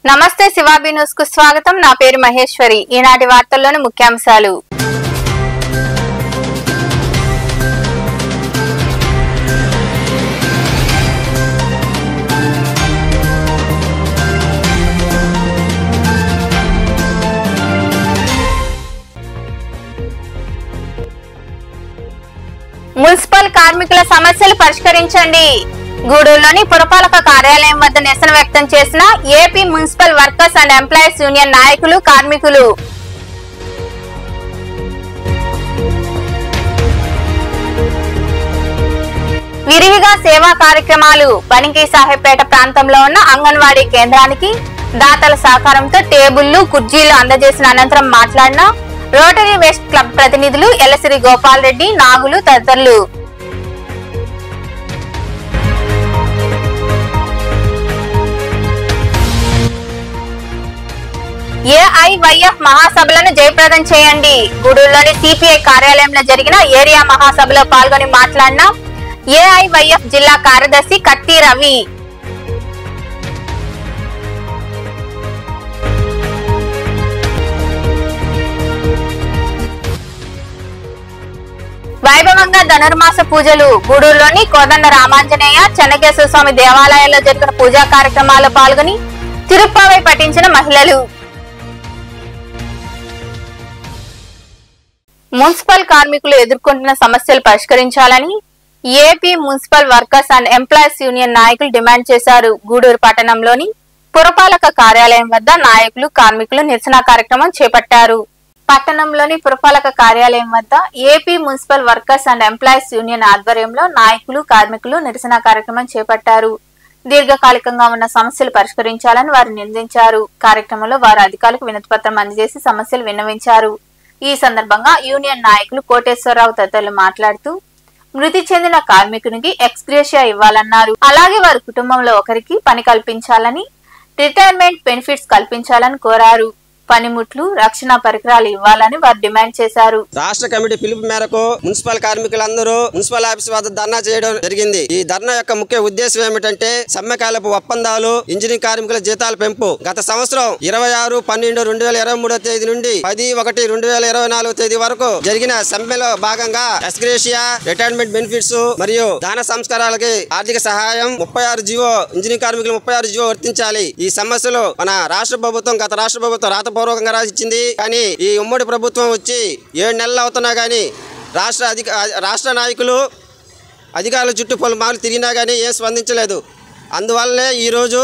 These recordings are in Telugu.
నమస్తే శివాబి న్యూస్ కు స్వాగతం. నా పేరు మహేశ్వరి. ఈనాటి వార్తల్లోని ముఖ్యాంశాలు. మున్సిపల్ కార్మికుల సమస్యలు పరిష్కరించండి. గూడూరులోని పురపాలక కార్యాలయం వద్ద నిరసన వ్యక్తం చేసిన AP municipal workers and employees union నాయకులు, కార్మికులు. విరివిగా సేవా కార్యక్రమాలు. బనింకి సాహెబ్పేట ప్రాంతంలో ఉన్న అంగన్వాడీ కేంద్రానికి దాతల సహకారంతో టేబుళ్లు, కుర్చీలు అందజేసిన అనంతరం మాట్లాడిన రోటరీ వెస్ట్ క్లబ్ ప్రతినిధులు ఎల్లసిరి గోపాల్ రెడ్డి, నాగులు తదితరులు. ఏఐవైఎఫ్ మహాసభలను జయప్రదం చేయండి. గూడూరులోని సిపిఐ కార్యాలయంలో జరిగిన ఏరియా మహాసభలో పాల్గొని మాట్లాడిన ఏఐవైఎఫ్ జిల్లా కార్యదర్శి కత్తి రవి, వైభవంగా ధనుర్మాస పూజలు. గూడూరులోని కోదండ రామాంజనేయ, చెన్నకేశ్వర స్వామి దేవాలయాల్లో జరిగిన పూజా కార్యక్రమాల్లో పాల్గొని తిరుప్పావై పఠించిన మహిళలు. మున్సిపల్ కార్మికులు ఎదుర్కొంటున్న సమస్యలు పరిష్కరించాలని AP municipal workers and employees union నాయకులు డిమాండ్ చేశారు. గూడూరు పట్టణంలోని పురపాలక కార్యాలయం వద్ద నాయకులు, కార్మికులు నిరసన కార్యక్రమం చేపట్టారు. పట్టణంలోని పురపాలక కార్యాలయం వద్ద AP municipal workers and employees union ఆధ్వర్యంలో నాయకులు, కార్మికులు నిరసన కార్యక్రమం చేపట్టారు. దీర్ఘకాలికంగా ఉన్న సమస్యలు పరిష్కరించాలని వారు నిందించారు. కార్యక్రమంలో వారు అధికారులకు వినతి పత్రం అందజేసి సమస్యలు విన్నవించారు. ఈ సందర్భంగా యూనియన్ నాయకులు కోటేశ్వరరావు తదితరులు మాట్లాడుతూ మృతి చెందిన కార్మికునికి ఎక్స్గ్రేషియా ఇవ్వాలన్నారు. అలాగే వారి కుటుంబంలో ఒకరికి పని కల్పించాలని, రిటైర్మెంట్ బెనిఫిట్స్ కల్పించాలని కోరారు. పనిముట్లు, రక్షణ పరికరాలు ఇవ్వాలని వారు డిమాండ్ చేశారు. రాష్ట్ర కమిటీ పిలుపు మేరకు మున్సిపల్ కార్మికులందరూ మున్సిపల్ ఆఫీస్ వద్ద ధర్నా చేయడం జరిగింది. ఈ ధర్నా యొక్క ముఖ్య ఉద్దేశం ఏమిటంటే సమ్మెకాలపు ఒప్పందాలు, ఇంజనీరింగ్ కార్మికుల జీతాల పెంపు. గత సంవత్సరం 26/12/2023 తేదీ నుండి 10/1/2024 తేదీ వరకు జరిగిన సమ్మెలో భాగంగా ఎక్స్గ్రేషియా, రిటైర్మెంట్ బెనిఫిట్స్ మరియు దాన సంస్కారాలకి ఆర్థిక సహాయం 36 జీవో, ఇంజనీరింగ్ కార్మికులు 36 జీవో వర్తించాలి. ఈ సమస్యలు మన రాష్ట్ర ప్రభుత్వం, గత రాష్ట్ర ప్రభుత్వం రాతపూర్వకంగా రాసిచ్చింది. కానీ ఈ ఉమ్మడి ప్రభుత్వం వచ్చి 7 నెలలు అవుతున్నా కానీ రాష్ట్ర నాయకులు, అధికారుల చుట్టూ పలుమార్లు తిరిగినా కానీ ఏం స్పందించలేదు. అందువల్లనే ఈరోజు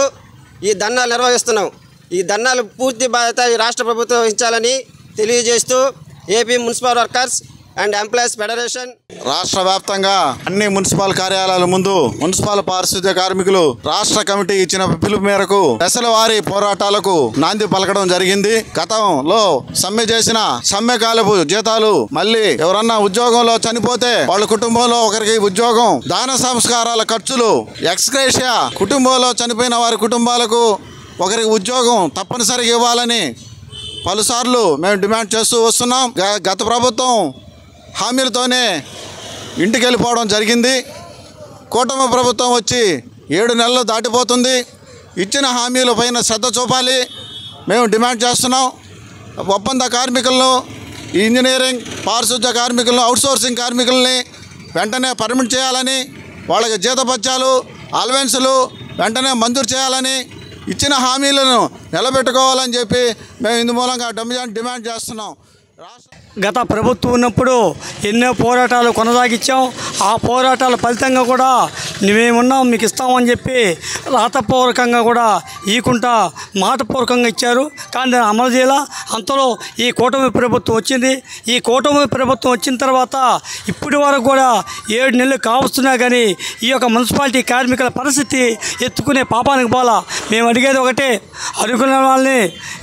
ఈ ధర్నాలు నిర్వహిస్తున్నాం. ఈ ధర్నాలు పూర్తి బాధ్యత ఈ రాష్ట్ర ప్రభుత్వం వహించాలని తెలియజేస్తూ AP municipal workers and employees federation రాష్ట్ర వ్యాప్తంగా అన్ని మున్సిపల్ కార్యాలయాల ముందు మున్సిపల్ పారిశుద్ధ్య కార్మికులు రాష్ట్ర కమిటీ ఇచ్చిన పిలుపు మేరకు దశల వారీ పోరాటాలకు నాంది పలకడం జరిగింది. గతంలో సమ్మె చేసిన సమ్మె కాలపు జీతాలు, మళ్ళీ ఎవరన్నా ఉద్యోగంలో చనిపోతే వాళ్ళ కుటుంబంలో ఒకరికి ఉద్యోగం, దాన సంస్కారాల ఖర్చులు, ఎక్స్గ్రేషియా, కుటుంబంలో చనిపోయిన వారి కుటుంబాలకు ఒకరికి ఉద్యోగం తప్పనిసరిగా ఇవ్వాలని పలుసార్లు మేము డిమాండ్ చేస్తూ వస్తున్నాం. గత ప్రభుత్వం హామీలతోనే ఇంటికి వెళ్ళిపోవడం జరిగింది. కూటమి ప్రభుత్వం వచ్చి 7 నెలలు దాటిపోతుంది. ఇచ్చిన హామీల పైన శ్రద్ధ చూపాలి మేము డిమాండ్ చేస్తున్నాం. ఒప్పంద కార్మికులను, ఇంజనీరింగ్, పారిశుద్ధ్య కార్మికులను, అవుట్సోర్సింగ్ కార్మికుల్ని వెంటనే పర్మిట్ చేయాలని, వాళ్ళకి జీతభత్యాలు, అలవెన్సులు వెంటనే మంజూరు చేయాలని, ఇచ్చిన హామీలను నిలబెట్టుకోవాలని చెప్పి మేము ఇందు మూలంగా డిమాండ్ చేస్తున్నాం. గత ప్రభుత్వం ఉన్నప్పుడు ఎన్నో పోరాటాలు కొనసాగించాం. ఆ పోరాటాల ఫలితంగా కూడా మేమున్నాం, మీకు ఇస్తామని చెప్పి రాతపూర్వకంగా కూడా ఈకుంటా మాటపూర్వకంగా ఇచ్చారు. కానీ దాన్ని అమలు చేయాల. అంతలో ఈ కూటమి ప్రభుత్వం వచ్చింది. ఈ కూటమి ప్రభుత్వం వచ్చిన తర్వాత ఇప్పటి వరకు కూడా 7 నెలలు కావస్తున్నా కానీ ఈ యొక్క మున్సిపాలిటీ కార్మికుల పరిస్థితి ఎత్తుకునే పాపానికి పోలా. మేము అడిగేది ఒకటే, అడుగున్న వాళ్ళని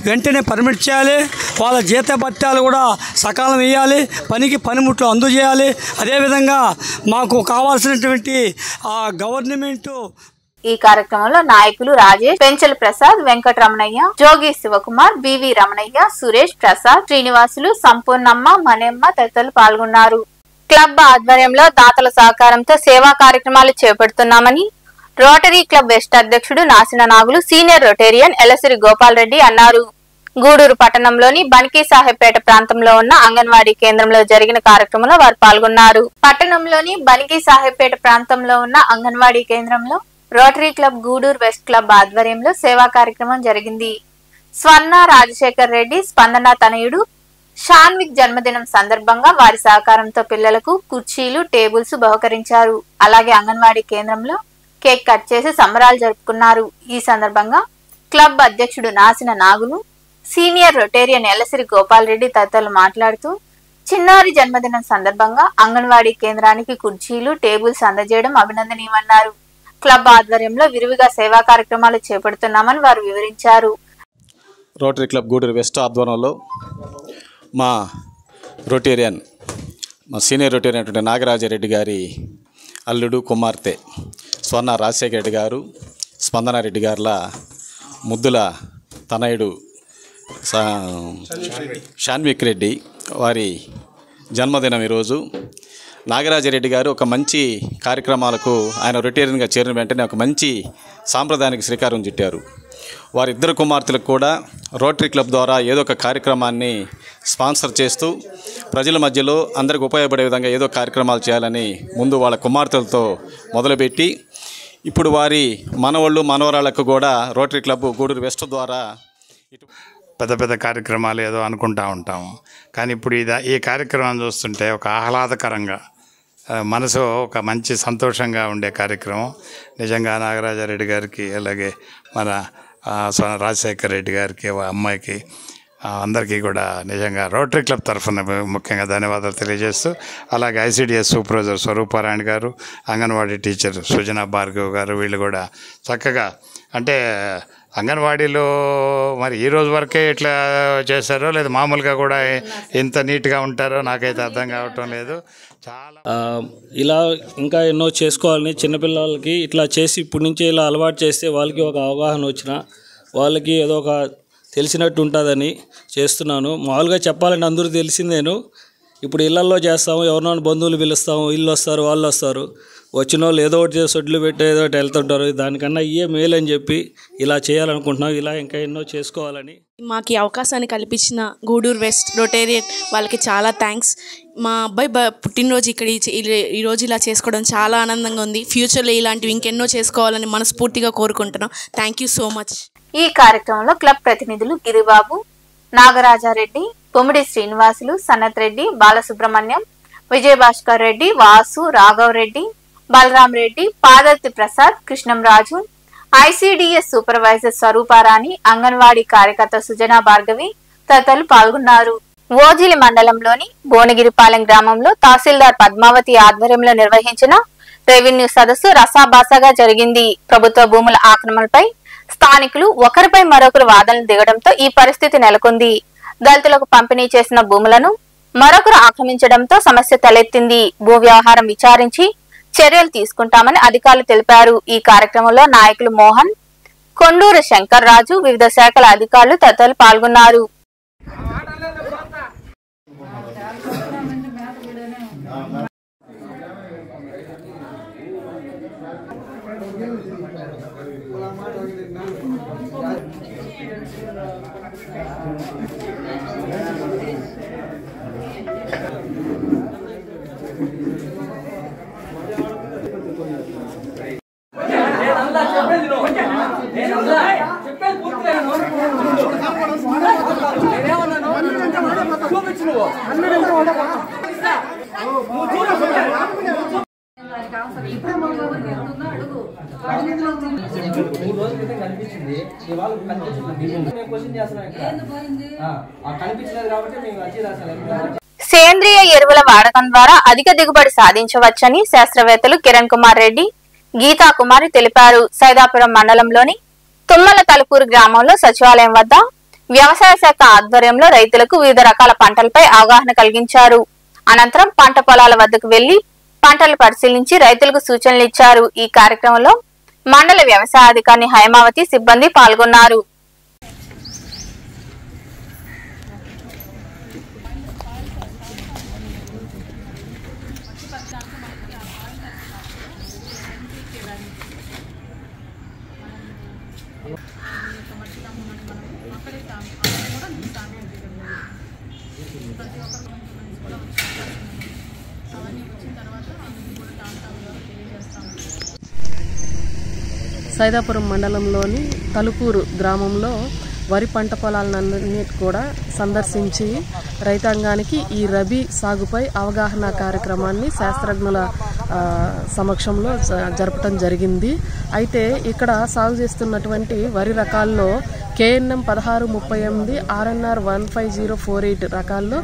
వెంటనే పర్మిట్ చేయాలి, వాళ్ళ జీతభత్యాలు కూడా సకాలం వేయాలి, పనికి పనిముట్లు అందజేయాలి. అదేవిధంగా మాకు కావాల్సినటువంటి ఆ గవర్నమెంట్. ఈ కార్యక్రమంలో నాయకులు రాజేష్, పెంచల ప్రసాద్, వెంకటరమణయ్య, జోగి శివకుమార్, బివి రమణయ్య, సురేష్, ప్రసాద్, శ్రీనివాసులు, సంపూర్ణమ్మ, మణెమ్మ తదితరులు పాల్గొన్నారు. క్లబ్ ఆధ్వర్యంలో దాతల సహకారంతో సేవా కార్యక్రమాలు చేపడుతున్నామని, రోటరీ క్లబ్ వెస్ట్ అధ్యక్షుడు నాసిన నాగులు, సీనియర్ రొటేరియన్ ఎలసిరి గోపాల్ రెడ్డి అన్నారు. గూడూరు పట్టణంలోని బన్కీ సాహెబ్పేట ప్రాంతంలో ఉన్న అంగన్వాడీ కేంద్రంలో జరిగిన కార్యక్రమంలో వారు పాల్గొన్నారు. పట్టణంలోని బన్కీ సాహెబ్పేట ప్రాంతంలో ఉన్న అంగన్వాడీ కేంద్రంలో rotary club Gudur west club ఆధ్వర్యంలో సేవా కార్యక్రమం జరిగింది. స్వర్ణ రాజశేఖర్ రెడ్డి స్పందన తనయుడు షాన్విక్ జన్మదినం సందర్భంగా వారి సహకారంతో పిల్లలకు కుర్చీలు, టేబుల్స్ బహుకరించారు. అలాగే అంగన్వాడీ కేంద్రంలో కేక్ కట్ చేసి సంబరాలు జరుపుకున్నారు. ఈ సందర్భంగా క్లబ్ అధ్యక్షుడు నాసిన నాగులు, సీనియర్ రొటేరియన్ ఎలసిరి గోపాల్ రెడ్డి తదితరులు మాట్లాడుతూ చిన్నారి జన్మదినం సందర్భంగా అంగన్వాడీ కేంద్రానికి కుర్చీలు, టేబుల్స్ అందజేయడం అభినందనీయమన్నారు. క్లబ్ ఆధ్వర్యంలో విరివిగా సేవా కార్యక్రమాలు చేపడుతున్నామని వారు వివరించారు. రోటరీ క్లబ్ గూడూరు వెస్ట్ ఆధ్వర్యంలో మా రొటేరియన్, మా సీనియర్ రొటేరియన్ అటువంటి నాగరాజరెడ్డి గారి అల్లుడు కుమార్తె స్వర్ణ రాజశేఖర రెడ్డి గారు, స్పందనారెడ్డి గారుల ముద్దుల తనయుడు షాన్విక్ రెడ్డి వారి జన్మదినం ఈరోజు. నాగరాజరెడ్డి గారు ఒక మంచి కార్యక్రమాలకు ఆయన రొటేరియన్గా చేరిన వెంటనే ఒక మంచి సాంప్రదాయానికి శ్రీకారం చుట్టారు. వారిద్దరు కుమార్తెలకు కూడా రోటరీ క్లబ్ ద్వారా ఏదో ఒక కార్యక్రమాన్ని స్పాన్సర్ చేస్తూ ప్రజల మధ్యలో అందరికి ఉపయోగపడే విధంగా ఏదో కార్యక్రమాలు చేయాలని ముందు వాళ్ళ కుమార్తెలతో మొదలుపెట్టి ఇప్పుడు వారి మనవాళ్ళు మనవరాళ్లకు కూడా రోటరీ క్లబ్ గూడూరు వెస్ట్ ద్వారా పెద్ద పెద్ద కార్యక్రమాలు ఏదో అనుకుంటూ ఉంటాము. కానీ ఇప్పుడు ఈ కార్యక్రమం చూస్తుంటే ఒక ఆహ్లాదకరంగా మనసు ఒక మంచి సంతోషంగా ఉండే కార్యక్రమం. నిజంగా నాగరాజరెడ్డి గారికి, అలాగే మన రాజశేఖర్ రెడ్డి గారికి, అమ్మాయికి, అందరికీ కూడా నిజంగా రోటరీ క్లబ్ తరఫున ముఖ్యంగా ధన్యవాదాలు తెలియజేస్తూ, అలాగే ఐసిడిఎస్ సూపర్వైజర్ స్వరూపారాయణ గారు, అంగన్వాడీ టీచర్ సుజనా భార్గవ్ గారు, వీళ్ళు కూడా చక్కగా అంటే అంగన్వాడీలో మరి ఈ రోజు వరకే ఇట్లా చేశారో లేదా మామూలుగా కూడా ఎంత నీట్గా ఉంటారో నాకైతే అర్థం కావటం లేదు. చాలా ఇలా ఇంకా ఎన్నో చేసుకోవాలని చిన్నపిల్లలకి ఇట్లా చేసి ఇప్పటి నుంచి ఇలా అలవాటు చేస్తే వాళ్ళకి ఒక అవగాహన వచ్చిన వాళ్ళకి ఏదో ఒక తెలిసినట్టు ఉంటుందని చేస్తున్నాను. మామూలుగా చెప్పాలంటే అందరూ తెలిసిందేను. ఇప్పుడు ఇళ్లల్లో చేస్తాము, ఎవరినో బంధువులు పిలుస్తాము, ఇల్లు వస్తారు, వాళ్ళు వస్తారు, వచ్చిన వాళ్ళు ఏదో ఒకటి చేసి ఒడ్లు పెట్టి ఏదో ఒకటి వెళ్తుంటారు. దానికన్నా ఇయే మేలు అని చెప్పి ఇలా చేయాలనుకుంటున్నాం. ఇలా ఇంకా ఎన్నో చేసుకోవాలని. మాకు ఈ అవకాశాన్ని కల్పించిన గూడూరు వెస్ట్ రొటేరియన్ వాళ్ళకి చాలా థ్యాంక్స్. మా అబ్బాయి పుట్టినరోజు ఇక్కడ ఈరోజు ఇలా చేసుకోవడం చాలా ఆనందంగా ఉంది. ఫ్యూచర్లో ఇలాంటివి ఇంకెన్నో చేసుకోవాలని మనస్ఫూర్తిగా కోరుకుంటున్నాం. Thank you so much. ఈ కార్యక్రమంలో క్లబ్ ప్రతినిధులు గిరిబాబు, నాగరాజారెడ్డి, పొమ్మిడి శ్రీనివాసులు, సనత్ రెడ్డి, బాలసుబ్రహ్మణ్యం, విజయభాస్కర్ రెడ్డి, వాసు, రాఘవ్ రెడ్డి, బలరాం రెడ్డి, పాదర్తి ప్రసాద్, కృష్ణంరాజు, ఐసిడిఎస్ సూపర్వైజర్ స్వరూపారాణి, అంగన్వాడీ కార్యకర్త సుజనా భార్గవి తదితరులు పాల్గొన్నారు. ఓజిలి మండలంలోని భువనగిరిపాలెం గ్రామంలో తహసీల్దార్ పద్మావతి ఆధ్వర్యంలో నిర్వహించిన రెవెన్యూ సదస్సు రసాభాసగా జరిగింది. ప్రభుత్వ భూముల ఆక్రమణపై స్థానికులు ఒకరిపై మరొకరు వాదనలు దిగడంతో ఈ పరిస్థితి నెలకొంది. దళితులకు పంపిణీ చేసిన భూములను మరొకరు ఆక్రమించడంతో సమస్య తలెత్తింది. భూ వ్యవహారం విచారించి చర్యలు తీసుకుంటామని అధికారులు తెలిపారు. ఈ కార్యక్రమంలో నాయకులు మోహన్, కొండూరు శంకర్ రాజు, వివిధ శాఖల అధికారులు తదితరులు పాల్గొన్నారు. సేంద్రియ ఎరువుల వాడకం ద్వారా అధిక దిగుబడి సాధించవచ్చని శాస్త్రవేత్తలు కిరణ్ కుమార్ రెడ్డి, గీతా కుమారి తెలిపారు. సైదాపురం మండలంలోని తుమ్మల తలుపూరు గ్రామంలో సచివాలయం వద్ద వ్యవసాయ శాఖ ఆధ్వర్యంలో రైతులకు వివిధ రకాల పంటలపై అవగాహన కలిగించారు. అనంతరం పంట పొలాల వద్దకు వెళ్లి పంటలు పరిశీలించి రైతులకు సూచనలు ఇచ్చారు. ఈ కార్యక్రమంలో మండల వ్యవసాయ అధికారి హైమావతి సిబ్బంది పాల్గొన్నారు. సైదాపురం మండలంలోని తలుపూరు గ్రామంలో వరి పంట పొలాలన్నిటి కూడా సందర్శించి రైతాంగానికి ఈ రబీ సాగుపై అవగాహన కార్యక్రమాన్ని శాస్త్రజ్ఞుల సమక్షంలో జరపడం జరిగింది. అయితే ఇక్కడ సాగు చేస్తున్నటువంటి వరి రకాల్లో KNM 1638 RNR 15048 రకాల్లో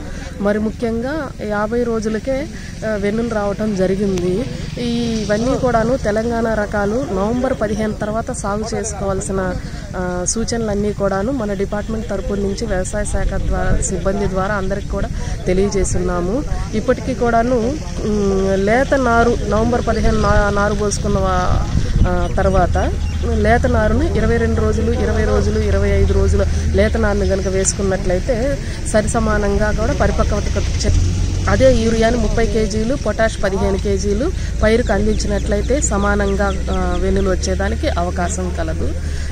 మరి ముఖ్యంగా 50 రోజులకే వెన్నులు రావటం జరిగింది. ఇవన్నీ కూడాను తెలంగాణ రకాలు నవంబర్ 15 తర్వాత సాగు చేసుకోవాల్సిన సూచనలన్నీ కూడాను మన డిపార్ట్మెంట్ తరపు నుంచి వ్యవసాయ శాఖ సిబ్బంది ద్వారా అందరికి కూడా తెలియజేస్తున్నాము. ఇప్పటికీ కూడాను లేత నారు నవంబర్ 15 నారు పోసుకున్న తర్వాత లేత నారును 22 రోజులు 20 రోజులు 25 రోజుల లేత నారును కనుక వేసుకున్నట్లయితే సరి సమానంగా కూడా పరిపక్వత అదే యూరియాని 30 కేజీలు పొటాష్ 15 కేజీలు పైరుకు అందించినట్లయితే సమానంగా వెన్నులు వచ్చేదానికి అవకాశం కలదు.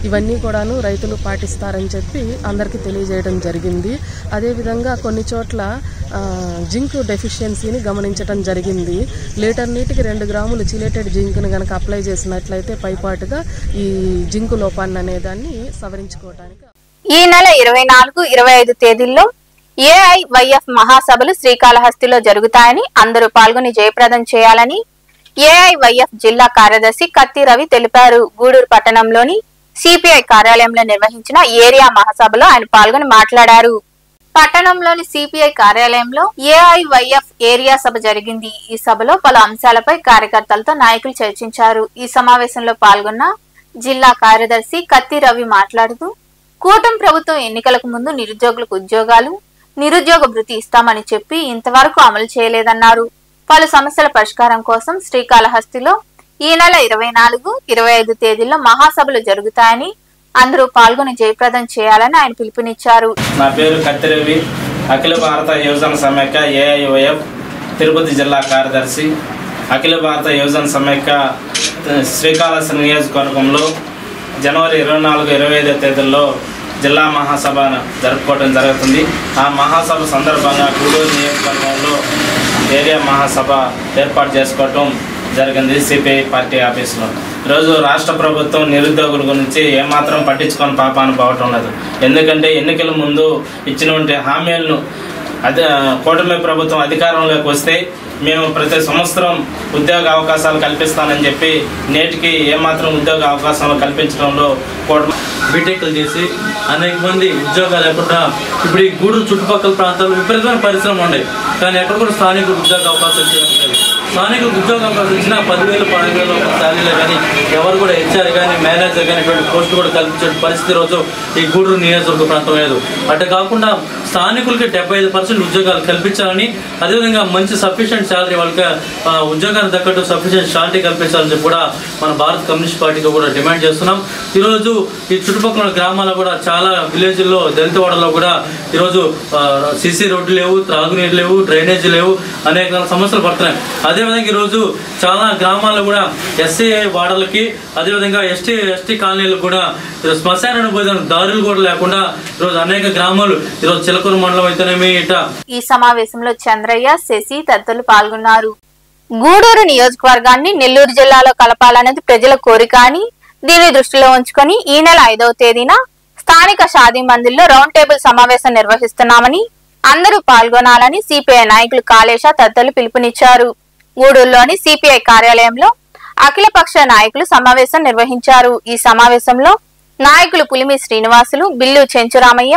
ఇవన్నీ కూడాను రైతులు పాటిస్తారని చెప్పి అందరికీ తెలియజేయడం జరిగింది. అదేవిధంగా కొన్ని చోట్ల జింక్ డెఫిషియన్సీని గమనించడం జరిగింది. లీటర్ నీటికి 2 గ్రాములు చిలేటెడ్ జింక్ను కనుక అప్లై చేసినట్లయితే పైపాటుగా ఈ జింకు లోపాన్ని అనేదాన్ని సవరించుకోవడానికి ఈ నెల 24-25 తేదీల్లో AIYF మహాసభలు శ్రీకాళహస్తిలో జరుగుతాయని అందరూ పాల్గొని జయప్రదం చేయాలని AIYF జిల్లా కార్యదర్శి కత్తి రవి తెలిపారు. గూడూరు పట్టణంలోని CPI కార్యాలయంలో నిర్వహించిన ఏరియా మహాసభలో ఆయన పాల్గొని మాట్లాడారు. పట్టణంలోని CPI కార్యాలయంలో AIYF ఏరియా సభ జరిగింది. ఈ సభలో పలు అంశాలపై కార్యకర్తలతో నాయకులు చర్చించారు. ఈ సమావేశంలో పాల్గొన్న జిల్లా కార్యదర్శి కత్తి రవి మాట్లాడుతూ కూటమి ప్రభుత్వం ఎన్నికలకు ముందు నిరుద్యోగులకు ఉద్యోగాలు, నిరుద్యోగ భృతి ఇస్తామని చెప్పి ఇంతవరకు అమలు చేయలేదన్నారు. పలు సమస్యల పరిష్కారం కోసం శ్రీకాళహస్తిలో ఈ నెల 24-25 తేదీల్లో మహాసభలు జరుగుతాయని అందరూ పాల్గొని జయప్రదం చేయాలని ఆయన పిలుపునిచ్చారు. నా పేరు కత్తి రవి, అఖిల భారత యువజన సమైక్య AIYF తిరుపతి జిల్లా కార్యదర్శి. అఖిల భారత యువజన సమైక్య శ్రీకాళహస్తి నియోజకవర్గంలో జనవరి 24-25 తేదీల్లో జిల్లా మహాసభ జరుపుకోవడం జరుగుతుంది. ఆ మహాసభ సందర్భంగా గూడూరు నియోజకవర్గంలో ఏరియా మహాసభ ఏర్పాటు చేసుకోవటం జరిగింది CPI పార్టీ ఆఫీసులో. ఈరోజు రాష్ట్ర ప్రభుత్వం నిరుద్యోగుల గురించి ఏమాత్రం పట్టించుకొని పాపాను పోవటం లేదు. ఎందుకంటే ఎన్నికల ముందు ఇచ్చినటువంటి హామీలను కూటమి ప్రభుత్వం అధికారంలోకి వస్తే మేము ప్రతి సంవత్సరం ఉద్యోగ అవకాశాలు కల్పిస్తానని చెప్పి నేటికి ఏమాత్రం ఉద్యోగ అవకాశాలు కల్పించడంలో బీటెక్లు చేసి అనేక మంది ఉద్యోగాలు లేకుండా ఇప్పుడు ఈ గూడూరు చుట్టుపక్కల ప్రాంతాల్లో విపరీతమైన పరిశ్రమలు ఉన్నాయి. కానీ ఎక్కడ కూడా స్థానికులకు ఉద్యోగ అవకాశాలు ఇచ్చేది. స్థానికులకు ఉద్యోగ అవకాశాలు ఇచ్చినా 10,000, 12,000 శాలరీలో కానీ ఎవరు కూడా HR కానీ మేనేజర్ కానీ ఇటువంటి పోస్టులు కూడా కల్పించే పరిస్థితి రోజు ఈ గూడూరు నియోజకవర్గ ప్రాంతం లేదు. అటు కాకుండా స్థానికులకి 75% ఉద్యోగాలు కల్పించాలని, అదేవిధంగా మంచి సఫిషియెంట్ శాలరీ వాళ్ళకి ఉద్యోగానికి తగ్గట్టు సఫిషియెంట్ శాలరీ కల్పించాలని చెప్పి కూడా మన భారత కమ్యూనిస్ట్ పార్టీతో కూడా డిమాండ్ చేస్తున్నాం. ఈరోజు ఈ చుట్టుపక్కల గ్రామాల్లో కూడా చాలా విలేజ్ల్లో దళితవాడలో కూడా ఈరోజు CC రోడ్లు లేవు, త్రాగునీరు లేవు, డ్రైనేజీ లేవు, అనేక సమస్యలు పడుతున్నాయి. అదేవిధంగా ఈరోజు చాలా గ్రామాల్లో కూడా SC వాడలకి, అదేవిధంగా ఎస్టీ కాలనీలకు కూడా శ్మశాన భోజనం దారులు కూడా లేకుండా ఈరోజు అనేక గ్రామాలు ఈరోజు చిలకూరు మండలం అయితేనేమి ఈ సమావేశంలో చంద్రయ్య, శశి తదితరులు పాల్గొన్నారు. గూడూరు నియోజకవర్గాన్ని నెల్లూరు జిల్లాలో కలపాలన్నది ప్రజల కోరిక అని, దీన్ని దృష్టిలో ఉంచుకొని ఈ నెల 5వ తేదీన స్థానిక షాదీ మందిర్లో రౌండ్ టేబుల్ సమావేశం నిర్వహిస్తున్నామని, అందరూ పాల్గొనాలని CPI నాయకులు కాళేశ తదితరులు పిలుపునిచ్చారు. గూడూరులోని CPI కార్యాలయంలో అఖిలపక్ష నాయకులు సమావేశం నిర్వహించారు. ఈ సమావేశంలో నాయకులు పులిమి శ్రీనివాసులు, బిల్లు చెంచురామయ్య,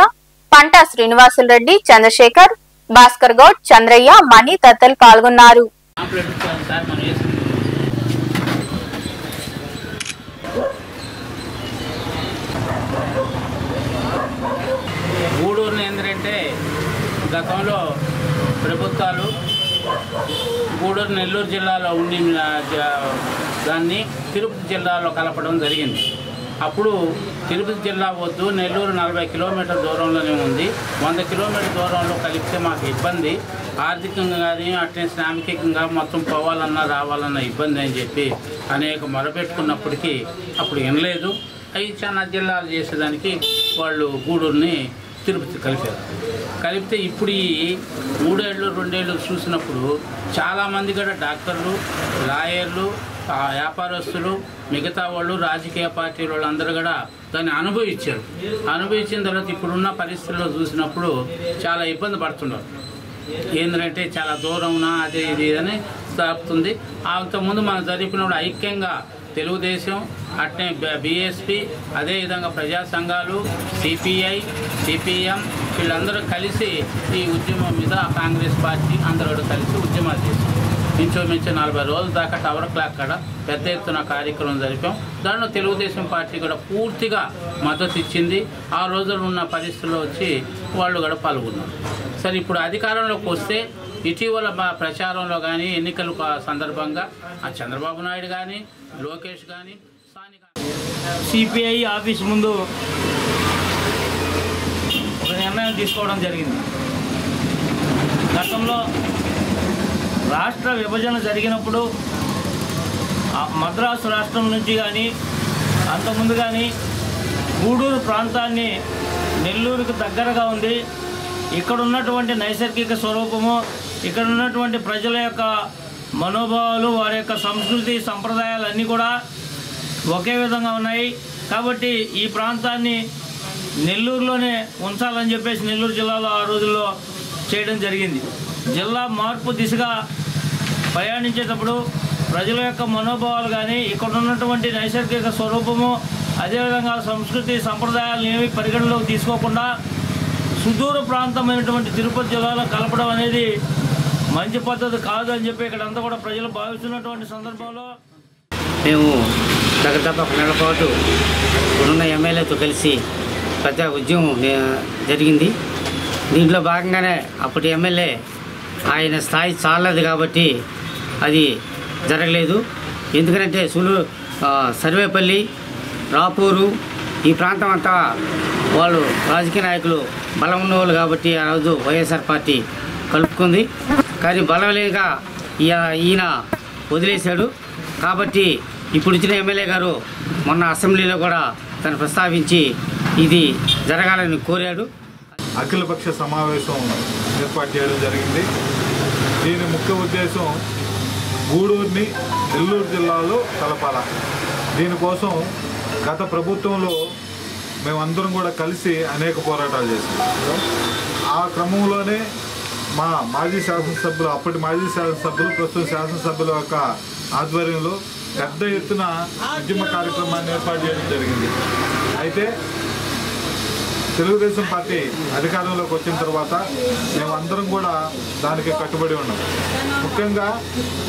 పంటా శ్రీనివాసులు రెడ్డి, చంద్రశేఖర్, భాస్కర్ గౌడ్, చంద్రయ్య, మణి తదితరులు పాల్గొన్నారు. గూడూరుని ఏంటంటే గతంలో ప్రభుత్వాలు గూడూరు నెల్లూరు జిల్లాలో ఉండి దాన్ని తిరుపతి జిల్లాలో కలపడం జరిగింది. అప్పుడు తిరుపతి జిల్లా వద్దు, నెల్లూరు 40 కిలోమీటర్ల దూరంలోనే ఉంది. 100 కిలోమీటర్ల దూరంలో కలిపితే మాకు ఇబ్బంది, ఆర్థికంగా కానీ అట్లే శ్రామికంగా మొత్తం పోవాలన్నా రావాలన్నా ఇబ్బంది అని చెప్పి అనేక మొరపెట్టుకున్నప్పటికీ అప్పుడు వినలేదు. అవి చాలా జిల్లాలు చేసేదానికి వాళ్ళు గూడూరుని తిరుపతి కలిపితే ఇప్పుడు ఈ 3 ఏళ్ళు 2 ఏళ్ళు చూసినప్పుడు చాలామంది కూడా డాక్టర్లు, లాయర్లు, వ్యాపారస్తులు, మిగతా వాళ్ళు, రాజకీయ పార్టీల వాళ్ళందరూ కూడా దాన్ని అనుభవించారు. అనుభవించిన తర్వాత ఇప్పుడున్న పరిస్థితుల్లో చూసినప్పుడు చాలా ఇబ్బంది పడుతున్నారు. ఏంటంటే చాలా దూరంనా అది ఇది అని సాగుతుంది. అంతకుముందు మనం జరిపినప్పుడు ఐక్యంగా తెలుగుదేశం, అట్నే బీఎస్పీ, అదేవిధంగా ప్రజా సంఘాలు, సిపిఐ, సిపిఎం వీళ్ళందరూ కలిసి ఈ ఉద్యమం మీద కాంగ్రెస్ పార్టీ అందరూ కలిసి ఉద్యమాలు చేశారు. ఇంచుమించు 40 రోజుల దాకా టవర్ క్లాక్ కాడ పెద్ద ఎత్తున కార్యక్రమం జరిపాం. దాంట్లో తెలుగుదేశం పార్టీ కూడా పూర్తిగా మద్దతు ఇచ్చింది. ఆ రోజులు ఉన్న పరిస్థితుల్లో వచ్చి వాళ్ళు కూడా పాల్గొన్నారు. సరే, ఇప్పుడు అధికారంలోకి వస్తే ఇటీవల ప్రచారంలో కానీ ఎన్నికల సందర్భంగా చంద్రబాబు నాయుడు కానీ, లోకేష్ కానీ, సిపిఐ ఆఫీస్ ముందు ఒక నిర్ణయం తీసుకోవడం జరిగింది. గతంలో రాష్ట్ర విభజన జరిగినప్పుడు మద్రాసు రాష్ట్రం నుంచి కానీ అంతకుముందు కానీ గూడూరు ప్రాంతాన్ని నెల్లూరుకు దగ్గరగా ఉంది. ఇక్కడ ఉన్నటువంటి నైసర్గిక స్వరూపము, ఇక్కడ ఉన్నటువంటి ప్రజల యొక్క మనోభావాలు, వారి యొక్క సంస్కృతి సంప్రదాయాలు అన్నీ కూడా ఒకే విధంగా ఉన్నాయి. కాబట్టి ఈ ప్రాంతాన్ని నెల్లూరులోనే ఉంచాలని చెప్పేసి నెల్లూరు జిల్లాలో ఆ రోజుల్లో చేయడం జరిగింది. జిల్లా మార్పు దిశగా ప్రయాణించేటప్పుడు ప్రజల యొక్క మనోభావాలు కానీ, ఇక్కడ ఉన్నటువంటి నైసర్గిక స్వరూపము, అదేవిధంగా సంస్కృతి సంప్రదాయాలను ఏమీ పరిగణలోకి తీసుకోకుండా సుదూర ప్రాంతమైనటువంటి తిరుపతి జిల్లాలో కలపడం అనేది మంచి పద్ధతి కాదు అని చెప్పి ఇక్కడంతా కూడా ప్రజలు భావిస్తున్నటువంటి సందర్భంలో మేము దగ్గర 1 నెల పాటు ఇప్పుడున్న ఎమ్మెల్యేతో కలిసి పెద్ద ఉద్యమం జరిగింది. దీంట్లో భాగంగానే అప్పటి ఎమ్మెల్యే ఆయన స్థాయి చాలదు కాబట్టి అది జరగలేదు. ఎందుకంటే సర్వేపల్లి, రాపూరు ఈ ప్రాంతం అంతా వాళ్ళు రాజకీయ నాయకులు బలం ఉన్నవాళ్ళు కాబట్టి ఆ రోజు వైఎస్ఆర్ పార్టీ కలుపుకుంది. కానీ బలం లేక ఈయన వదిలేశాడు. కాబట్టి ఇప్పుడు ఇచ్చిన ఎమ్మెల్యే గారు మొన్న అసెంబ్లీలో కూడా తను ప్రస్తావించి ఇది జరగాలని కోరాడు. అఖిలపక్ష సమావేశం ఏర్పాటు చేయడం జరిగింది. దీని ముఖ్య ఉద్దేశం గూడూరుని నెల్లూరు జిల్లాలో కలపాల. దీనికోసం గత ప్రభుత్వంలో మేమందరం కూడా కలిసి అనేక పోరాటాలు చేసాం. ఆ క్రమంలోనే మా మాజీ శాసనసభ్యులు, అప్పటి మాజీ శాసనసభ్యులు, ప్రస్తుతం శాసనసభ్యుల యొక్క ఆధ్వర్యంలో పెద్ద ఎత్తున ఉద్యమ కార్యక్రమాన్ని ఏర్పాటు చేయడం జరిగింది. అయితే తెలుగుదేశం పార్టీ అధికారంలోకి వచ్చిన తర్వాత మేమందరం కూడా దానికి కట్టుబడి ఉన్నాం. ముఖ్యంగా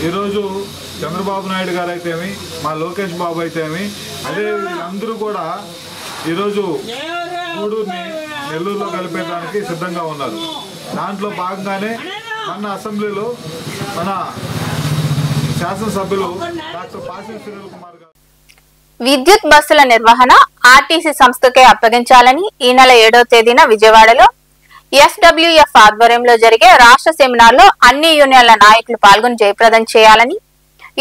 ఈరోజు చంద్రబాబు నాయుడు గారు అయితేమి, మా లోకేష్ బాబు అయితేమి, అదే వీళ్ళందరూ కూడా ఈరోజు గూడూరుని నెల్లూరులో కలిపేదానికి సిద్ధంగా ఉన్నారు. దాంట్లో భాగంగానే మన అసెంబ్లీలో మన శాసనసభ్యులు డాక్టర్ పాసి సునీల్ కుమార్ గారు విద్యుత్ బస్సుల నిర్వహణ ఆర్టీసీ సంస్థకే అప్పగించాలని ఈ నెల 7వ తేదీన విజయవాడలో ఎస్డబ్ల్యూఎఫ్ ఆధ్వర్యంలో జరిగే రాష్ట్ర సెమినార్లో అన్ని యూనియన్ల నాయకులు పాల్గొని జయప్రదం చేయాలని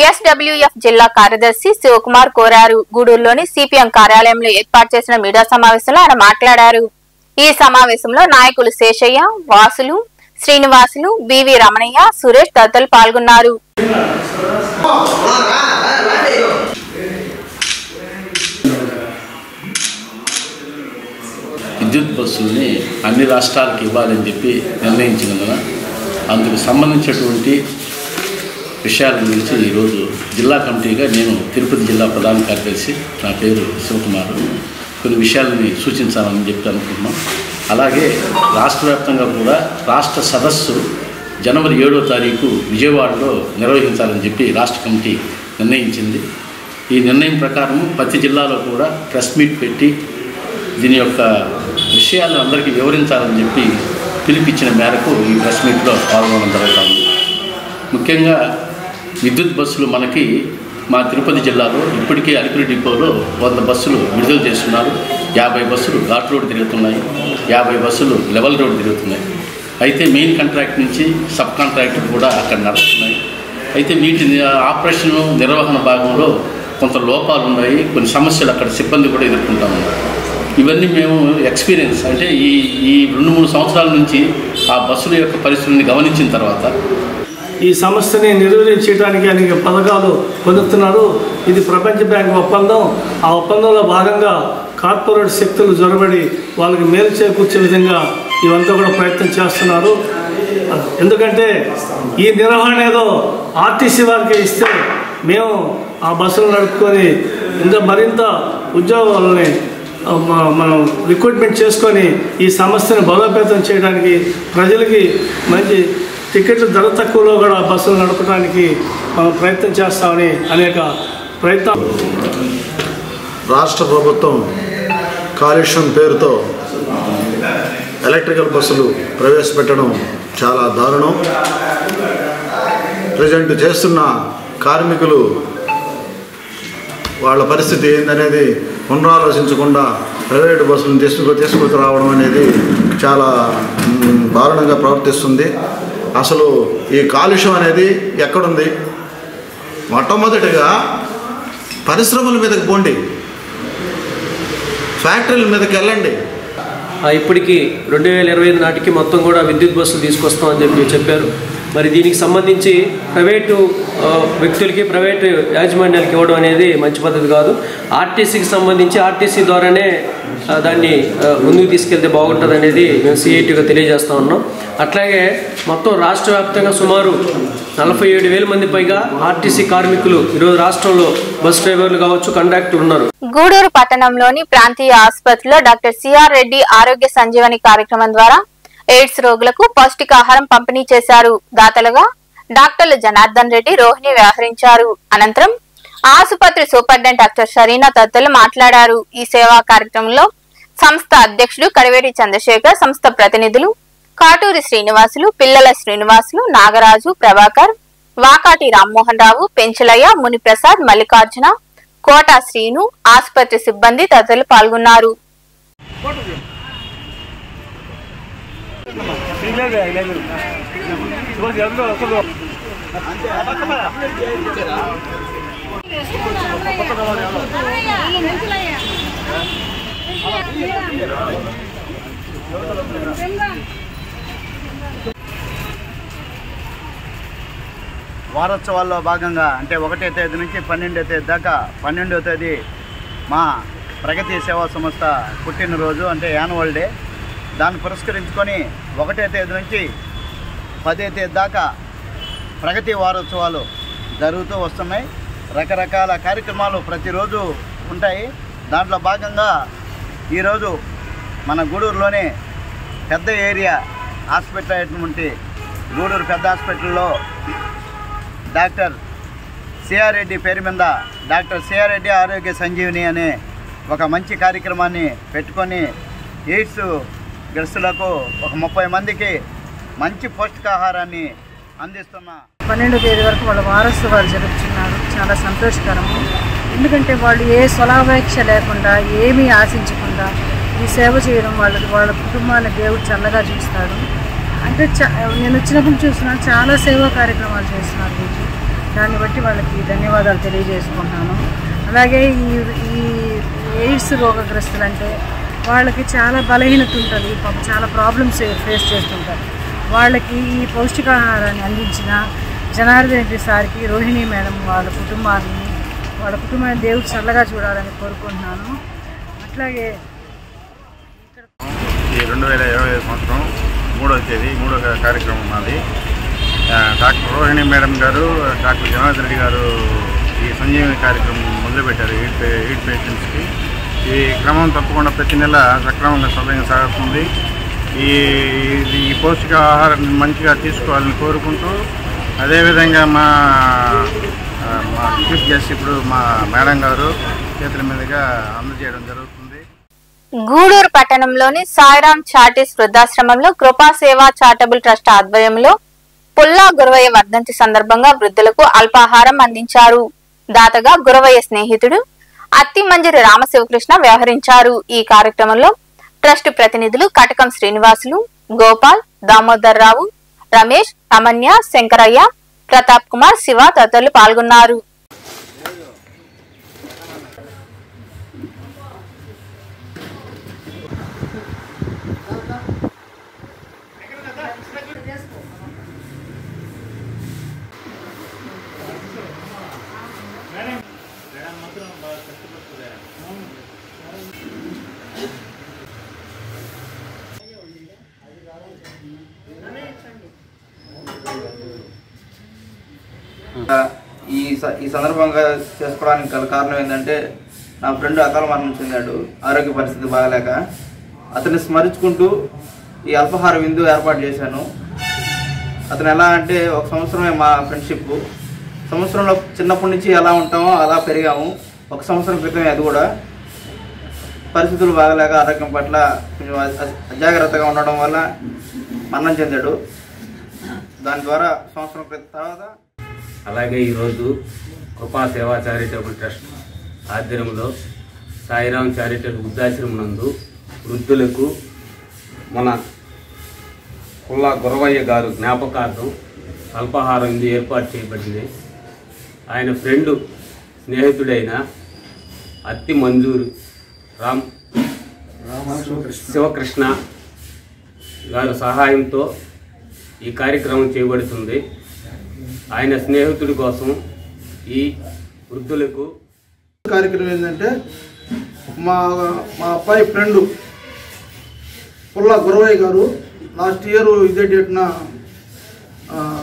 ఎస్డబ్ల్యూఎఫ్ జిల్లా కార్యదర్శి శివకుమార్ కోరారు. గూడూరులోని సిపిఎం కార్యాలయంలో ఏర్పాటు చేసిన మీడియా సమావేశంలో ఆయన మాట్లాడారు. ఈ సమావేశంలో నాయకులు శేషయ్య, వాసులు, శ్రీనివాసులు, బివి రమణయ్య, సురేష్ తదితరులు పాల్గొన్నారు. విద్యుత్ బస్సుల్ని అన్ని రాష్ట్రాలకు ఇవ్వాలని చెప్పి నిర్ణయించినందున అందుకు సంబంధించినటువంటి విషయాల గురించి ఈరోజు జిల్లా కమిటీగా నేను తిరుపతి జిల్లా ప్రధాన కార్యదర్శి, నా పేరు శివకుమార్, కొన్ని విషయాలని సూచించాలని చెప్పి అనుకుంటున్నాం. అలాగే రాష్ట్ర వ్యాప్తంగా కూడా రాష్ట్ర సదస్సు జనవరి 7వ తారీఖు విజయవాడలో నిర్వహించాలని చెప్పి రాష్ట్ర కమిటీ నిర్ణయించింది. ఈ నిర్ణయం ప్రకారం ప్రతి జిల్లాలో కూడా ప్రెస్ మీట్ పెట్టి దీని యొక్క విషయాలను అందరికీ వివరించాలని చెప్పి పిలిపించిన మేరకు ఈ ప్రెస్ మీట్లో పాల్గొనడం జరుగుతుంది. ముఖ్యంగా విద్యుత్ బస్సులు మనకి మా తిరుపతి జిల్లాలో ఇప్పటికీ అలిపిరి డిపోలో 100 బస్సులు విడుదల చేస్తున్నారు. 50 బస్సులు ఘాట్ రోడ్ తిరుగుతున్నాయి, 50 బస్సులు లెవెల్ రోడ్ తిరుగుతున్నాయి. అయితే మెయిన్ కాంట్రాక్ట్ నుంచి సబ్ కాంట్రాక్టర్ కూడా అక్కడ నడుస్తున్నాయి. అయితే వీటి ఆపరేషన్ నిర్వహణ భాగంలో కొంత లోపాలు ఉన్నాయి, కొన్ని సమస్యలు అక్కడ సిబ్బంది కూడా ఎదుర్కొంటా ఉన్నారు. ఇవన్నీ మేము ఎక్స్పీరియన్స్ అంటే ఈ 2-3 సంవత్సరాల నుంచి ఆ బస్సుల యొక్క పరిస్థితిని గమనించిన తర్వాత ఈ సమస్యని నిర్వహించడానికి అనేక పథకాలు పొందుతున్నారు. ఇది ప్రపంచ బ్యాంక్ ఒప్పందం. ఆ ఒప్పందంలో భాగంగా కార్పొరేట్ శక్తులు జొరబడి వాళ్ళకి మేలు చేకూర్చే విధంగా ఇవంతా కూడా ప్రయత్నం చేస్తున్నారు. ఎందుకంటే ఈ నిర్వహణ ఏదో ఆర్టీసీ వారికి ఇస్తే మేము ఆ బస్సులు నడుపుకొని ఇంకా మరింత ఉద్యోగాలని మనం రిక్రూట్మెంట్ చేసుకొని ఈ సమస్యను బలోపేతం చేయడానికి, ప్రజలకి మంచి టికెట్లు ధర తక్కువలో కూడా బస్సులు నడపడానికి మనం ప్రయత్నం చేస్తామని అనేక ప్రయత్నాలు. రాష్ట్ర ప్రభుత్వం కాలుష్యం పేరుతో ఎలక్ట్రికల్ బస్సులు ప్రవేశపెట్టడం చాలా దారుణం. ప్రజెంట్ చేస్తున్న కార్మికులు వాళ్ళ పరిస్థితి ఏందనేది పునరాలోచించకుండా ప్రైవేటు బస్సులను తీసుకు రావడం అనేది చాలా దారుణంగా ప్రవర్తిస్తుంది. అసలు ఈ కాలుష్యం అనేది ఎక్కడుంది? మొట్టమొదటిగా పరిశ్రమల మీదకి పోండి, ఫ్యాక్టరీల మీదకి వెళ్ళండి. ఇప్పటికీ 2025 నాటికి మొత్తం కూడా విద్యుత్ బస్సులు తీసుకొస్తామని చెప్పారు. మరి దీనికి సంబంధించి ప్రైవేటు వ్యక్తులకి, ప్రైవేటు యాజమాన్యాలకు ఇవ్వడం అనేది మంచి పద్ధతి కాదు. ఆర్టీసీకి సంబంధించి ఆర్టీసీ ద్వారానే దాన్ని ముందుకు తీసుకెళ్తే బాగుంటుంది అనేది మేము సిఐటిగా తెలియజేస్తూ ఉన్నాం. అట్లాగే మొత్తం రాష్ట్ర వ్యాప్తంగా సుమారు 47,000 మంది పైగా ఆర్టీసీ కార్మికులు ఈరోజు రాష్ట్రంలో బస్ డ్రైవర్లు కావచ్చు, కండక్టర్లు ఉన్నారు. గూడూరు పట్టణంలోని ప్రాంతీయ ఆసుపత్రిలో డాక్టర్ సిఆర్ రెడ్డి ఆరోగ్య సంజీవని కార్యక్రమం ద్వారా ఎయిడ్స్ రోగులకు పౌష్టికాహారం పంపిణీ చేశారు. దాతలుగా డాక్టర్లు జనార్దన్ రెడ్డి, రోహిణి వ్యవహరించారు. అనంతరం ఆసుపత్రి సూపరింటెండెంట్ డాక్టర్ షరీనా తదితరులు మాట్లాడారు. ఈ సేవా కార్యక్రమంలో సంస్థ అధ్యక్షుడు కడివేటి చంద్రశేఖర్, సంస్థ ప్రతినిధులు కాటూరి శ్రీనివాసులు, పిల్లల శ్రీనివాసులు, నాగరాజు, ప్రభాకర్, వాకాటి రామ్మోహన్ రావు, పెంచలయ్య, మునిప్రసాద్, మల్లికార్జున, కోట శ్రీను, ఆసుపత్రి సిబ్బంది తదితరులు పాల్గొన్నారు. వారోత్సవాల్లో భాగంగా అంటే 1వ తేదీ నుంచి 12వ తేదీ దాకా, 12వ తేదీ మా ప్రగతి సేవా సంస్థ పుట్టినరోజు అంటే యాన్యువల్ డే. దాన్ని పురస్కరించుకొని 1వ తేదీ నుంచి 10వ తేదీ దాకా ప్రగతి వారోత్సవాలు జరుగుతూ వస్తున్నాయి. రకరకాల కార్యక్రమాలు ప్రతిరోజు ఉంటాయి. దాంట్లో భాగంగా ఈరోజు మన గూడూరులోనే పెద్ద ఏరియా హాస్పిటల్ అయినటువంటి గూడూరు పెద్ద హాస్పిటల్లో డాక్టర్ సిఆర్ రెడ్డి పేరు మీద డాక్టర్ సిఆర్ రెడ్డి ఆరోగ్య సంజీవని అనే ఒక మంచి కార్యక్రమాన్ని పెట్టుకొని ఎయిడ్స్ గ్రస్తులకు ఒక 30 మందికి మంచి పౌష్టికాహారాన్ని అందిస్తున్నా. 12వ తేదీ వరకు వాళ్ళ వారోత్సవాలు జరుపుతున్నారు. చాలా సంతోషకరము. ఎందుకంటే వాళ్ళు ఏ స్వలాపేక్ష లేకుండా, ఏమీ ఆశించకుండా ఈ సేవ చేయడం వాళ్ళ కుటుంబాన్ని దేవుడు చల్లగా చూస్తాడు. అంటే నేను వచ్చినప్పుడు చూస్తున్నాను, చాలా సేవా కార్యక్రమాలు చేస్తున్నారు వీళ్ళు. దాన్ని బట్టి వాళ్ళకి ధన్యవాదాలు తెలియజేసుకుంటున్నాను. అలాగే ఈ ఎయిడ్స్ రోగగ్రస్తులంటే వాళ్ళకి చాలా బలహీనత ఉంటుంది, చాలా ప్రాబ్లమ్స్ ఫేస్ చేస్తుంటారు. వాళ్ళకి ఈ పౌష్టికాహారాన్ని అందించిన జనార్దన్ రెడ్డి సార్కి, రోహిణి మేడం వాళ్ళ కుటుంబాన్ని దేవుడు చల్లగా చూడాలని కోరుకుంటున్నాను. అట్లాగే ఈ 2025 సంవత్సరం 3వ తేదీ 3వ కార్యక్రమం ఉన్నది. డాక్టర్ రోహిణి మేడం గారు, డాక్టర్ జనార్దన్ రెడ్డి గారు ఈ సంజీవని కార్యక్రమం మొదలుపెట్టారు ఎయిడ్ పేషెంట్స్కి. ఈ క్రమం తప్పకుండా ప్రతి నెల సక్రమంగా సవ్యంగా సాగుతుంది. ఈ పౌష్టికాహారాన్ని మంచిగా తీసుకోవాలని కోరుకుంటూ, అదేవిధంగా మా చీఫ్ గెస్ట్ ఇప్పుడు మా మేడం గారు చేతుల మీదుగా అందజేయడం జరుగుతుంది. గూడూరు పట్టణంలోని సాయిరాం చార్టీస్ వృద్ధాశ్రమంలో కృపా సేవా చారిటబుల్ ట్రస్ట్ ఆధ్వర్యంలో పుల్లా గురవయ్య వర్ధంతి సందర్భంగా వృద్ధులకు అల్పాహారం అందించారు. దాతగా గురవయ్య స్నేహితుడు అత్తిమంజరి రామశివకృష్ణ వ్యవహరించారు. ఈ కార్యక్రమంలో ట్రస్ట్ ప్రతినిధులు కటకం శ్రీనివాసులు, గోపాల్, దామోదర్ రావు, రమేష్, రమణ్య, శంకరయ్య, ప్రతాప్ కుమార్, శివ తదితరులు పాల్గొన్నారు. ఈ సందర్భంగా చేసుకోవడానికి గల కారణం ఏంటంటే నా ఫ్రెండ్ అకాల మరణం చెందాడు. ఆరోగ్య పరిస్థితి బాగలేక అతన్ని స్మరించుకుంటూ ఈ అల్పాహార విందు ఏర్పాటు చేశాను. అతను ఎలా అంటే ఒక సంవత్సరమే మా ఫ్రెండ్షిప్. సంవత్సరంలో చిన్నప్పటి నుంచి ఎలా ఉంటామో అలా పెరిగాము. ఒక సంవత్సరం క్రితమే అది కూడా పరిస్థితులు బాగలేక ఆరోగ్యం పట్ల కొంచెం అజాగ్రత్తగా ఉండడం వల్ల మరణం చెందాడు. దాని ద్వారా సంవత్సరం క్రితం తర్వాత అలాగే ఈరోజు కృపా సేవా చారిటబుల్ ట్రస్ట్ ఆధ్వర్యంలో సాయిరాం చారిటబుల్ వృద్ధాశ్రమం నందు వృద్ధులకు మన కుల్లా గురవయ్య గారు జ్ఞాపకార్థం అల్పాహారం ఇది ఏర్పాటు చేయబడింది. ఆయన ఫ్రెండు స్నేహితుడైన అత్తి మంజూరు శివకృష్ణ గారు సహాయంతో ఈ కార్యక్రమం చేయబడుతుంది. ఆయన స్నేహితుడి కోసం ఈ వృద్ధులకు కార్యక్రమం ఏంటంటే మా అబ్బాయి ఫ్రెండు పుల్లా గురవయ్య గారు లాస్ట్ ఇయర్ ఇదే డేట్న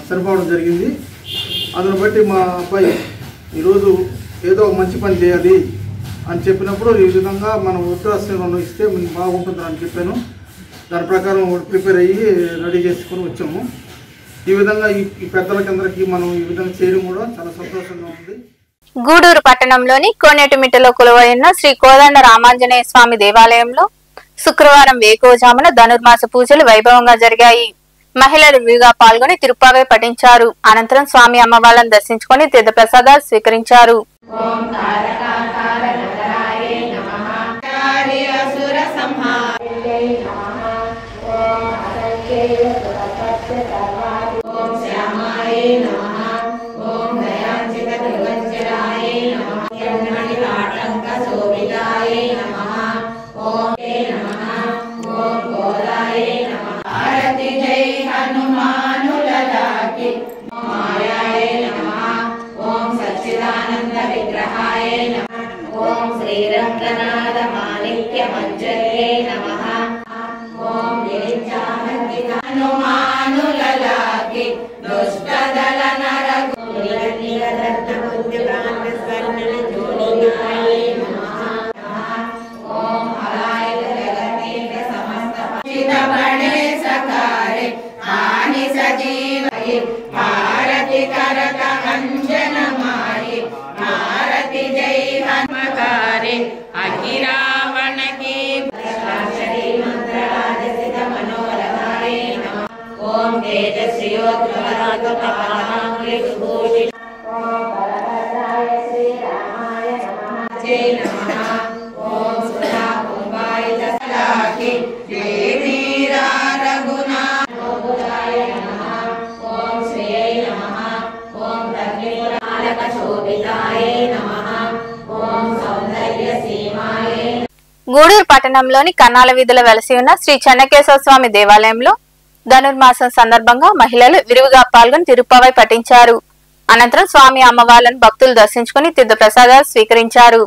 చనిపోవడం జరిగింది. అందుని బట్టి మా అబ్బాయి ఈరోజు ఏదో మంచి పని చేయాలి అని చెప్పినప్పుడు ఈ విధంగా మనం వృద్ధాశ్రమంలో ఇస్తే బాగుంటుందని అని చెప్పాను. దాని ప్రకారం ప్రిపేర్ అయ్యి రెడీ చేసుకొని వచ్చాము. ఈ విధంగా ఈ పెద్దలకందరికీ మనం ఈ విధంగా చేయడం కూడా చాలా సంతోషంగా ఉంది. గూడూరు పట్టణంలోని కోనేటిమిట్టలో కొలువైన శ్రీ కోదండ రామాంజనేయ స్వామి దేవాలయంలో శుక్రవారం వేకువజామున ధనుర్మాస పూజలు వైభవంగా జరిగాయి. మహిళలు విరివిగా పాల్గొని తిరుప్పావై పఠించారు. అనంతరం స్వామి అమ్మవార్లను దర్శించుకొని తీర్థప్రసాదాలు స్వీకరించారు. గూడూరు పట్టణంలోని కన్నాల వీధిలో వెలసి ఉన్న శ్రీ చెన్నకేశవ స్వామి దేవాలయంలో ధనుర్మాసం సందర్భంగా మహిళలు విరివిగా పాల్గొని తిరుప్పావై పఠించారు. అనంతరం స్వామి అమ్మవార్లను భక్తులు దర్శించుకుని తీర్థప్రసాదాలు స్వీకరించారు.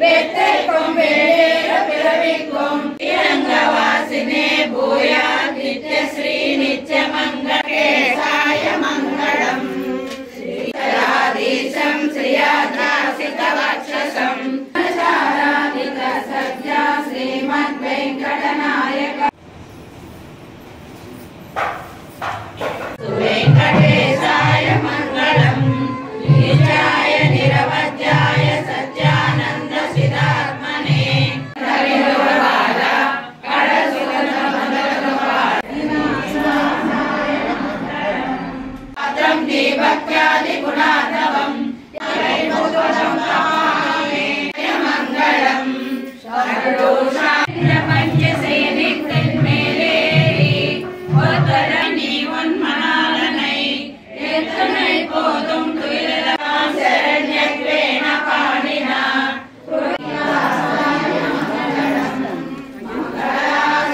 Vete con ver, pero vi con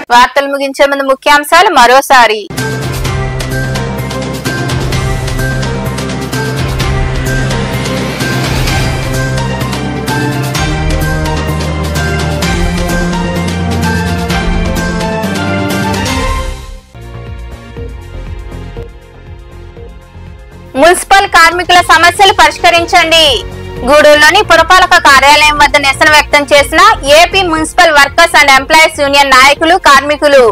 వార్తలు ముగించే ముందు ముఖ్యాంశాలు మరోసారి. మున్సిపల్ కార్మికుల సమస్యలు పరిష్కరించండి. గూడూరులోని పురపాలక కార్యాలయం వద్ద నిరసన వ్యక్తం చేసిన AP municipal workers and employees union నాయకులు, కార్మికులు.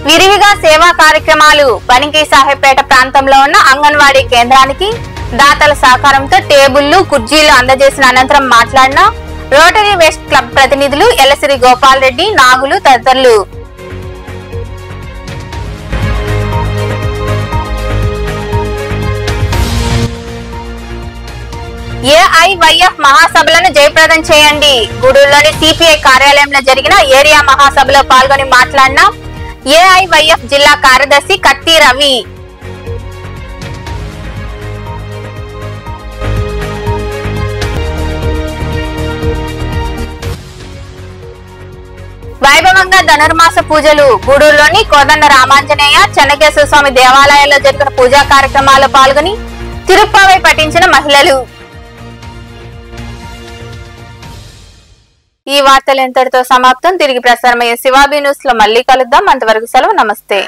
విరివిగా సేవా కార్యక్రమాలు. బనికీ సాహెబ్పేట ప్రాంతంలో ఉన్న అంగన్వాడీ కేంద్రానికి దాతల సహకారంతో టేబుళ్లు, కుర్చీలు అందజేసిన అనంతరం మాట్లాడిన రోటరీ వెస్ట్ క్లబ్ ప్రతినిధులు ఎల్లసిరి గోపాల్ రెడ్డి, నాగులు తదితరులు. ఏఐవైఎఫ్ మహాసభలను జయప్రదం చేయండి. గూడూరులోని సిపిఐ కార్యాలయంలో జరిగిన ఏరియా మహాసభలో పాల్గొని మాట్లాడిన ఏఐవైఎఫ్ జిల్లా కార్యదర్శి కత్తి రవి. వైభవంగా ధనుర్మాస పూజలు. గూడూరులోని కోదండ రామాంజనేయ, చెన్నకేశ్వర స్వామి దేవాలయాల్లో జరిగిన పూజా కార్యక్రమాల్లో పాల్గొని తిరుప్పావై పఠించిన మహిళలు. ఈ వార్తలు ఎంతటితో సమాప్తం. తిరిగి ప్రసారమయ్యే శివాబీ న్యూస్ లో మళ్ళీ కలుద్దాం. అంతవరకు సెలవు. నమస్తే.